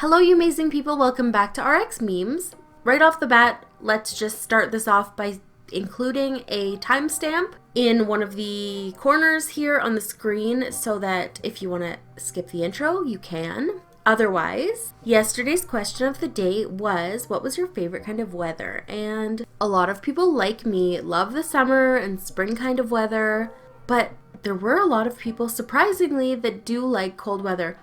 Hello, you amazing people. Welcome back to RXMemes. Right off the bat, let's just start this off by including a timestamp in one of the corners here on the screen so that if you want to skip the intro, you can. Otherwise, yesterday's question of the day was, what was your favorite kind of weather? And a lot of people like me love the summer and spring kind of weather, but there were a lot of people, surprisingly, that do like cold weather.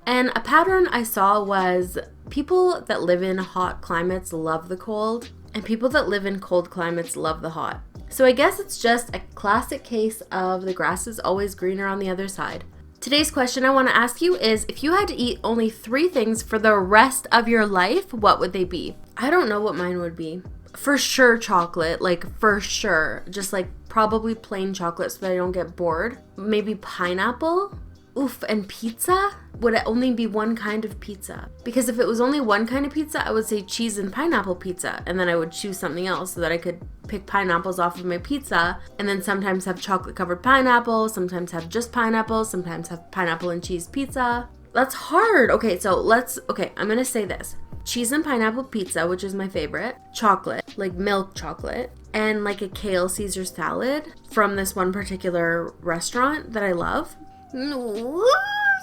And a pattern I saw was people that live in hot climates love the cold, and people that live in cold climates love the hot. So I guess it's just a classic case of the grass is always greener on the other side. Today's question I want to ask you is, if you had to eat only 3 things for the rest of your life, what would they be? I don't know what mine would be. For sure chocolate, for sure. Just probably plain chocolate so that I don't get bored. Maybe pineapple? Oof, and pizza? Would it only be one kind of pizza? Because if it was only one kind of pizza, I would say cheese and pineapple pizza, and then I would choose something else so that I could pick pineapples off of my pizza, and then sometimes have chocolate covered pineapple, sometimes have just pineapple, sometimes have pineapple and cheese pizza. That's hard. Okay, I'm gonna say this. Cheese and pineapple pizza, which is my favorite, chocolate, like milk chocolate, and a kale Caesar salad from this one particular restaurant that I love. No,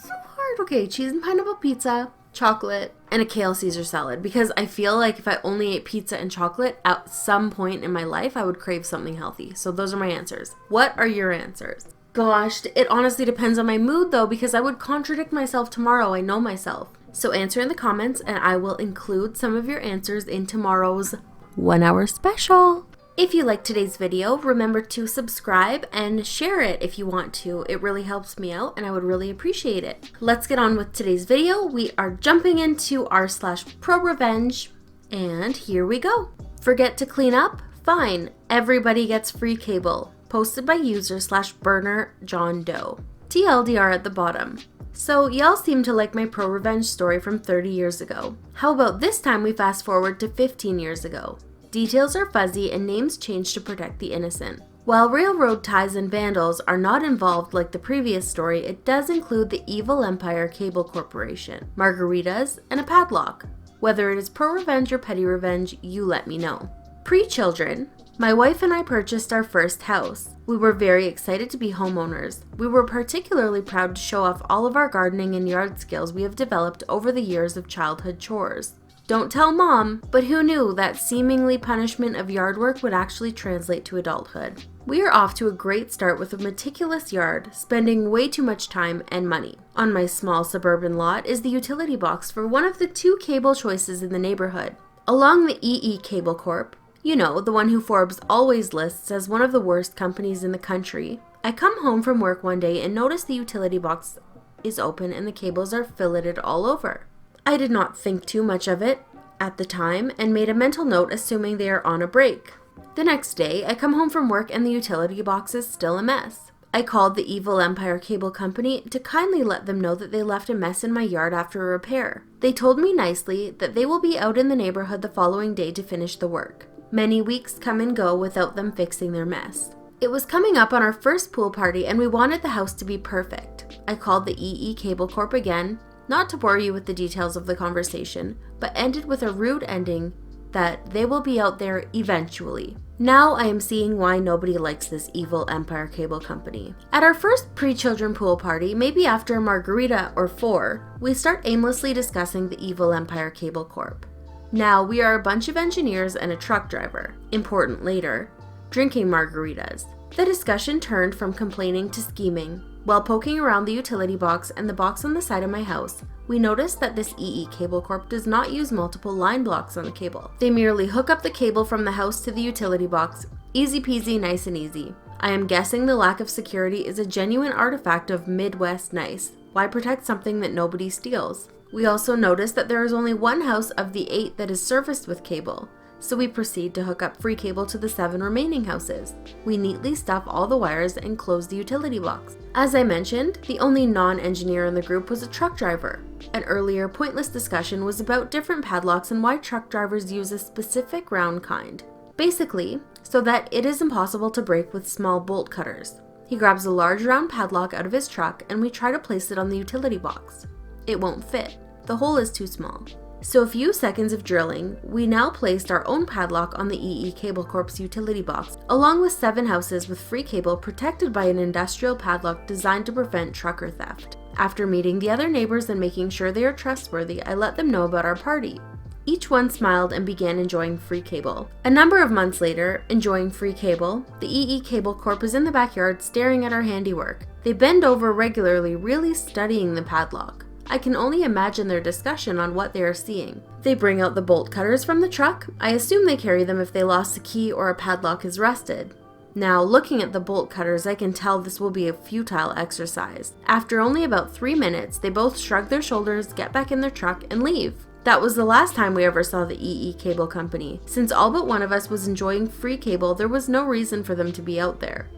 so hard. Okay, cheese and pineapple pizza, chocolate, and a kale Caesar salad. Because I feel like if I only ate pizza and chocolate at some point in my life, I would crave something healthy. So those are my answers. What are your answers? Gosh, it honestly depends on my mood though, because I would contradict myself tomorrow. I know myself. So answer in the comments and I will include some of your answers in tomorrow's 1-hour special. If you liked today's video, remember to subscribe and share it if you want to. It really helps me out and I would really appreciate it. Let's get on with today's video. We are jumping into r/prorevenge, and here we go. Forget to clean up? Fine. Everybody gets free cable. Posted by user /burner John Doe. TLDR at the bottom. So y'all seem to like my pro-revenge story from 30 years ago. How about this time we fast forward to 15 years ago? Details are fuzzy and names change to protect the innocent. While railroad ties and vandals are not involved like the previous story, it does include the evil empire cable corporation, margaritas, and a padlock. Whether it is pro-revenge or petty revenge, you let me know. Pre-children, my wife and I purchased our first house. We were very excited to be homeowners. We were particularly proud to show off all of our gardening and yard skills we have developed over the years of childhood chores. Don't tell mom, but who knew that seemingly punishment of yard work would actually translate to adulthood? We are off to a great start with a meticulous yard, spending way too much time and money. On my small suburban lot is the utility box for one of the 2 cable choices in the neighborhood. Along the EE Cable Corp, you know, the one who Forbes always lists as one of the worst companies in the country, I come home from work one day and notice the utility box is open and the cables are filleted all over. I did not think too much of it at the time and made a mental note assuming they are on a break. The next day, I come home from work and the utility box is still a mess. I called the Evil Empire Cable Company to kindly let them know that they left a mess in my yard after a repair. They told me nicely that they will be out in the neighborhood the following day to finish the work. Many weeks come and go without them fixing their mess. It was coming up on our first pool party and we wanted the house to be perfect. I called the EE Cable Corp again, not to bore you with the details of the conversation, but ended with a rude ending that they will be out there eventually. Now I am seeing why nobody likes this Evil Empire Cable Company. At our first pre-children pool party, maybe after a margarita or 4, we start aimlessly discussing the Evil Empire Cable Corp. Now we are a bunch of engineers and a truck driver, important later, drinking margaritas. The discussion turned from complaining to scheming. While poking around the utility box and the box on the side of my house, we noticed that this EE Cable Corp does not use multiple line blocks on the cable. They merely hook up the cable from the house to the utility box. Easy peasy, nice and easy. I am guessing the lack of security is a genuine artifact of Midwest nice. Why protect something that nobody steals? We also noticed that there is only one house of the 8 that is serviced with cable. So we proceed to hook up free cable to the 7 remaining houses. We neatly stuff all the wires and close the utility box. As I mentioned, the only non-engineer in the group was a truck driver. An earlier pointless discussion was about different padlocks and why truck drivers use a specific round kind. Basically, so that it is impossible to break with small bolt cutters. He grabs a large round padlock out of his truck and we try to place it on the utility box. It won't fit. The hole is too small. So a few seconds of drilling, we now placed our own padlock on the EE Cable Corp's utility box, along with 7 houses with free cable protected by an industrial padlock designed to prevent trucker theft. After meeting the other neighbors and making sure they are trustworthy, I let them know about our party. Each one smiled and began enjoying free cable. A number of months later, enjoying free cable, the EE Cable Corp is in the backyard staring at our handiwork. They bend over regularly, really studying the padlock. I can only imagine their discussion on what they are seeing. They bring out the bolt cutters from the truck. I assume they carry them if they lost a key or a padlock is rusted. Now, looking at the bolt cutters, I can tell this will be a futile exercise. After only about 3 minutes, they both shrug their shoulders, get back in their truck, and leave. That was the last time we ever saw the EE Cable Company. Since all but one of us was enjoying free cable, there was no reason for them to be out there.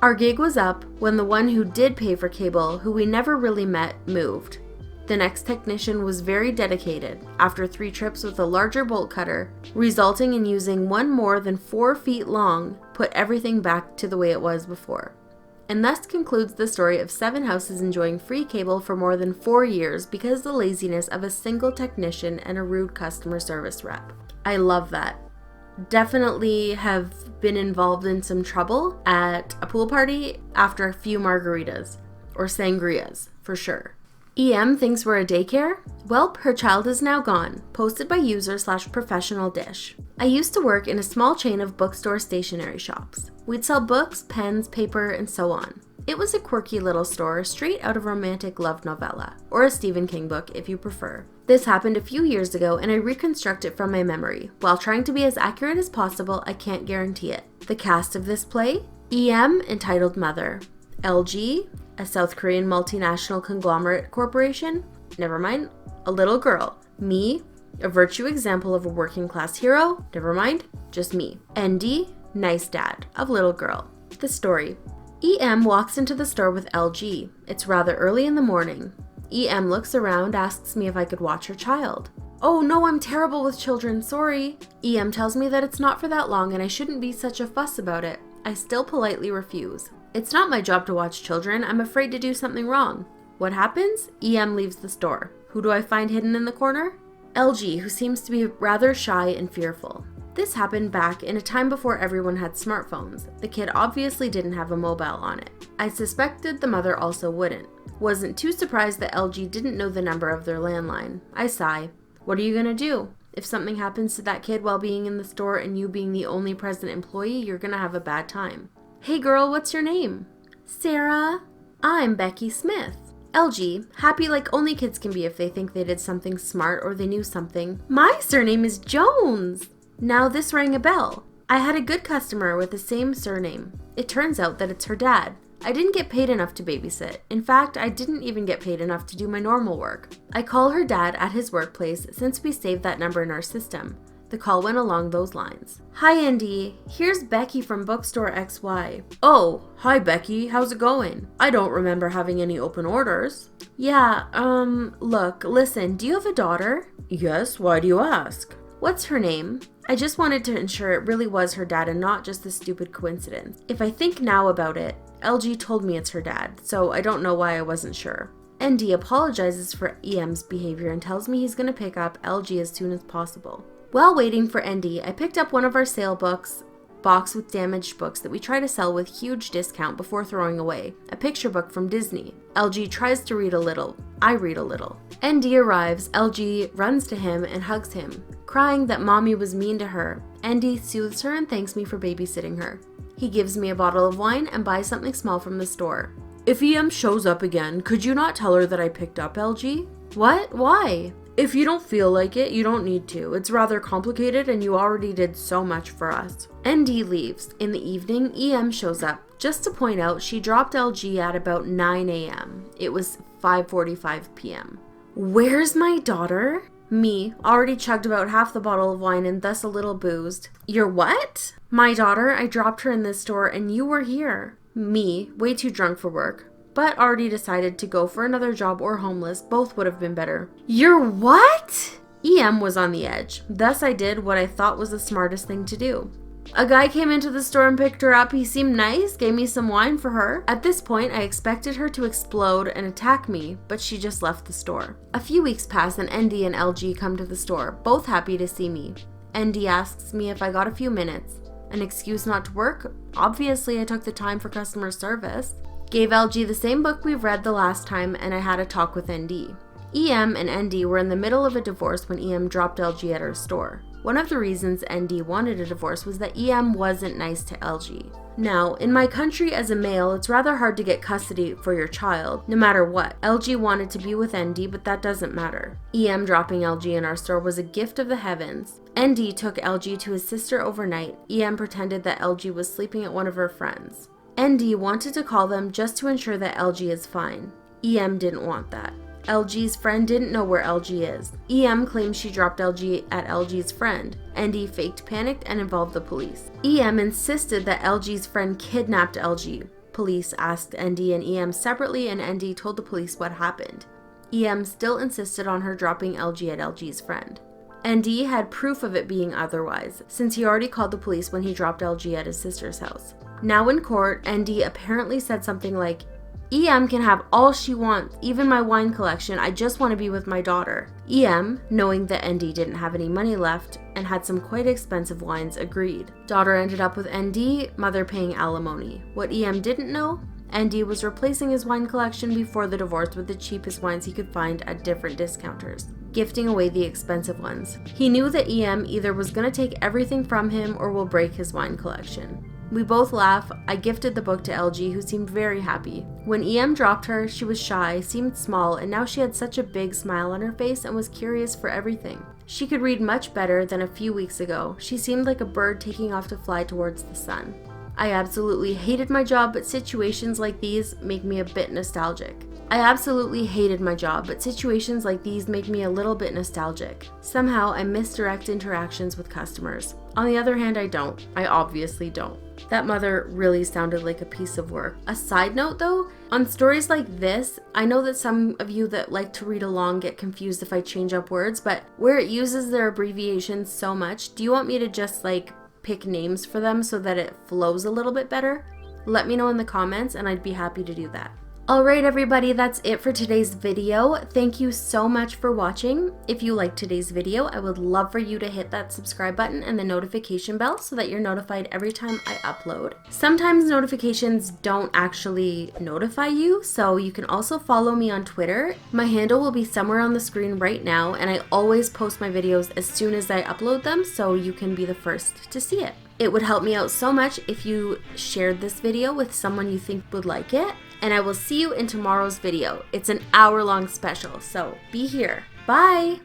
Our gig was up when the one who did pay for cable, who we never really met, moved. The next technician was very dedicated, after 3 trips with a larger bolt cutter, resulting in using one more than 4 feet long, put everything back to the way it was before. And thus concludes the story of 7 houses enjoying free cable for more than 4 years because of the laziness of a single technician and a rude customer service rep. I love that. Definitely have been involved in some trouble at a pool party after a few margaritas, or sangrias, for sure. EM thinks we're a daycare? Welp, her child is now gone. Posted by user/professional dish. I used to work in a small chain of bookstore stationery shops. We'd sell books, pens, paper, and so on. It was a quirky little store straight out of a romantic love novella, or a Stephen King book if you prefer. This happened a few years ago and I reconstruct it from my memory. While trying to be as accurate as possible, I can't guarantee it. The cast of this play? EM, entitled Mother. LG, a South Korean multinational conglomerate corporation. Never mind. A little girl. Me, a virtue example of a working class hero. Never mind. Just me. ND, nice dad of little girl. The story. EM walks into the store with LG. It's rather early in the morning. EM looks around, asks me if I could watch her child. Oh no, I'm terrible with children, sorry. EM tells me that it's not for that long and I shouldn't be such a fuss about it. I still politely refuse. It's not my job to watch children. I'm afraid to do something wrong. What happens? EM leaves the store. Who do I find hidden in the corner? LG, who seems to be rather shy and fearful. This happened back in a time before everyone had smartphones. The kid obviously didn't have a mobile on it. I suspected the mother also wouldn't. Wasn't too surprised that LG didn't know the number of their landline. I sigh. What are you gonna do? If something happens to that kid while being in the store and you being the only present employee, you're gonna have a bad time. Hey girl, what's your name? Sarah. I'm Becky Smith. LG, happy like only kids can be if they think they did something smart or they knew something. My surname is Jones. Now this rang a bell. I had a good customer with the same surname. It turns out that it's her dad. I didn't get paid enough to babysit. In fact, I didn't even get paid enough to do my normal work. I call her dad at his workplace since we saved that number in our system. The call went along those lines. Hi Andy, here's Becky from Bookstore XY. Oh, hi Becky, how's it going? I don't remember having any open orders. Yeah, look, listen, do you have a daughter? Yes, why do you ask? What's her name? I just wanted to ensure it really was her dad and not just a stupid coincidence. If I think now about it, LG told me it's her dad, so I don't know why I wasn't sure. ND apologizes for EM's behavior and tells me he's going to pick up LG as soon as possible. While waiting for ND, I picked up one of our sale books, box with damaged books that we try to sell with huge discount before throwing away, a picture book from Disney. LG tries to read a little. I read a little. ND arrives, LG runs to him and hugs him, crying that mommy was mean to her. ND soothes her and thanks me for babysitting her. He gives me a bottle of wine and buys something small from the store. If EM shows up again, could you not tell her that I picked up LG? What? Why? If you don't feel like it, you don't need to. It's rather complicated and you already did so much for us. ND leaves. In the evening, EM shows up. Just to point out, she dropped LG at about 9 a.m. It was 5:45 p.m. Where's my daughter? Me, already chugged about half the bottle of wine and thus a little boozed. Your what? My daughter, I dropped her in this store and you were here. Me, way too drunk for work, but already decided to go for another job or homeless. Both would have been better. You're what? EM was on the edge. Thus I did what I thought was the smartest thing to do. A guy came into the store and picked her up. He seemed nice, gave me some wine for her. At this point, I expected her to explode and attack me, but she just left the store. A few weeks pass and ND and LG come to the store, both happy to see me. ND asks me if I got a few minutes. An excuse not to work? Obviously, I took the time for customer service. Gave LG the same book we've read the last time, and I had a talk with ND. EM and ND were in the middle of a divorce when EM dropped LG at her store. One of the reasons ND wanted a divorce was that EM wasn't nice to LG. Now, in my country as a male, it's rather hard to get custody for your child, no matter what. LG wanted to be with ND, but that doesn't matter. EM dropping LG in our store was a gift of the heavens. ND took LG to his sister overnight. EM pretended that LG was sleeping at one of her friends. ND wanted to call them just to ensure that LG is fine. EM didn't want that. LG's friend didn't know where LG is. EM claims she dropped LG at LG's friend. ND faked panicked and involved the police. EM insisted that LG's friend kidnapped LG. Police asked ND and EM separately, and ND told the police what happened. EM still insisted on her dropping LG at LG's friend. ND had proof of it being otherwise, since he already called the police when he dropped LG at his sister's house. Now in court, ND apparently said something like, EM can have all she wants, even my wine collection. I just want to be with my daughter. EM, knowing that ND didn't have any money left and had some quite expensive wines, agreed. Daughter ended up with ND, mother paying alimony. What EM didn't know? ND was replacing his wine collection before the divorce with the cheapest wines he could find at different discounters, gifting away the expensive ones. He knew that EM either was going to take everything from him or will break his wine collection. We both laugh. I gifted the book to LG, who seemed very happy. When EM dropped her, she was shy, seemed small, and now she had such a big smile on her face and was curious for everything. She could read much better than a few weeks ago. She seemed like a bird taking off to fly towards the sun. I absolutely hated my job, but situations like these make me a bit nostalgic. Somehow, I miss direct interactions with customers. On the other hand, I don't. I obviously don't. That mother really sounded like a piece of work. A side note though, on stories like this, I know that some of you that like to read along get confused if I change up words, but where it uses their abbreviations so much, do you want me to just pick names for them so that it flows a little bit better? Let me know in the comments and I'd be happy to do that. Alright everybody, that's it for today's video. Thank you so much for watching. If you liked today's video, I would love for you to hit that subscribe button and the notification bell so that you're notified every time I upload. Sometimes notifications don't actually notify you, so you can also follow me on Twitter. My handle will be somewhere on the screen right now, and I always post my videos as soon as I upload them, so you can be the first to see it. It would help me out so much if you shared this video with someone you think would like it. And I will see you in tomorrow's video. It's an hour-long special, so be here. Bye!